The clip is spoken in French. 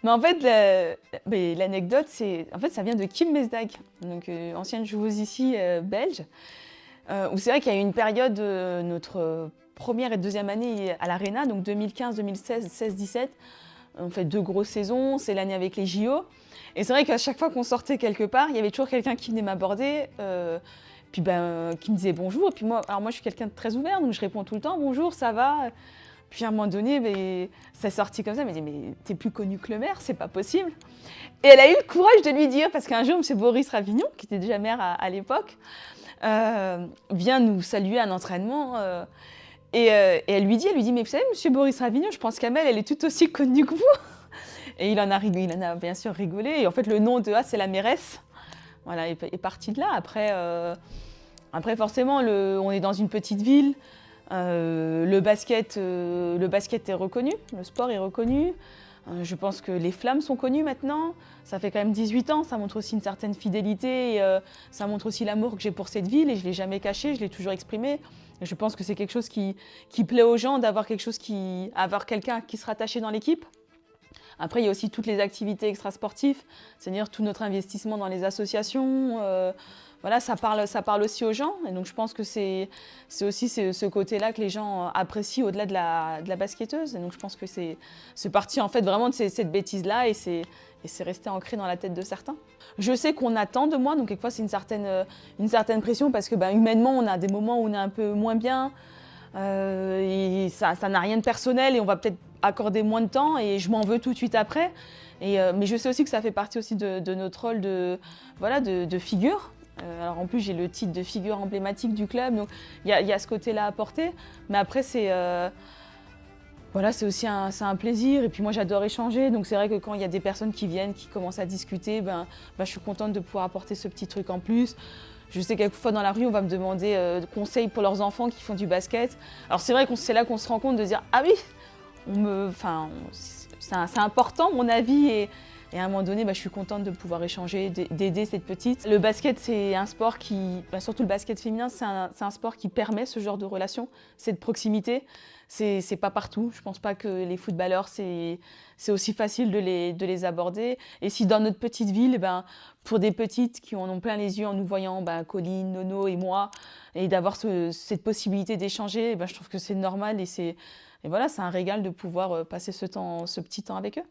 Mais en fait, l'anecdote, ça vient de Kim Mesdag, donc ancienne joueuse ici belge, où c'est vrai qu'il y a eu une période, notre première et deuxième année à l'Arena, donc 2015, 2016, 16, 17. On fait 2 grosses saisons, c'est l'année avec les JO. Et c'est vrai qu'à chaque fois qu'on sortait quelque part, il y avait toujours quelqu'un qui venait m'aborder, qui me disait bonjour. Et puis moi, je suis quelqu'un de très ouvert, donc je réponds tout le temps bonjour, ça va. Puis à un moment donné, ça sortit comme ça, elle m'a dit mais t'es plus connu que le maire, c'est pas possible. Et elle a eu le courage de lui dire, parce qu'un jour, M. Boris Ravignon, qui était déjà maire à l'époque, vient nous saluer à un entraînement. Et elle lui dit, mais vous savez, M. Boris Ravignon, je pense qu'Amel, elle est tout aussi connue que vous. Et il en a bien sûr rigolé. Et en fait, le nom de A, c'est la mairesse. Voilà, est parti de là. Après forcément, on est dans une petite ville. Le basket est reconnu, le sport est reconnu. Je pense que les Flammes sont connues maintenant. Ça fait quand même 18 ans, ça montre aussi une certaine fidélité. Et, ça montre aussi l'amour que j'ai pour cette ville et je ne l'ai jamais caché, je l'ai toujours exprimé. Et je pense que c'est quelque chose qui plaît aux gens d'avoir avoir quelqu'un qui se rattachait dans l'équipe. Après, il y a aussi toutes les activités extrasportives, c'est-à-dire tout notre investissement dans les associations. Voilà, ça parle aussi aux gens. Et donc, je pense que c'est aussi ce côté-là que les gens apprécient au-delà de la basketteuse. Et donc, je pense que c'est parti en fait vraiment de cette bêtise-là et c'est resté ancré dans la tête de certains. Je sais qu'on attend de moi, donc quelquefois c'est une certaine pression parce que humainement, on a des moments où on est un peu moins bien. Et ça n'a rien de personnel et on va peut-être accorder moins de temps et je m'en veux tout de suite après. Mais je sais aussi que ça fait partie aussi de notre rôle de figure. Alors en plus j'ai le titre de figure emblématique du club, donc il y a ce côté-là à porter. Mais après c'est aussi un plaisir et puis moi j'adore échanger. Donc c'est vrai que quand il y a des personnes qui viennent, qui commencent à discuter, je suis contente de pouvoir apporter ce petit truc en plus. Je sais quelquefois dans la rue, on va me demander conseils pour leurs enfants qui font du basket. Alors c'est vrai que c'est là qu'on se rend compte de dire « Ah oui, c'est important mon avis » et à un moment donné, je suis contente de pouvoir échanger, d'aider cette petite. Le basket, c'est un sport qui, surtout le basket féminin, c'est un sport qui permet ce genre de relation, cette proximité. C'est pas partout. Je pense pas que les footballeurs, c'est aussi facile de les aborder. Et si dans notre petite ville, pour des petites qui en ont plein les yeux en nous voyant, Colline, Nono et moi, et d'avoir cette possibilité d'échanger, je trouve que c'est normal et voilà, c'est un régal de pouvoir passer ce petit temps avec eux.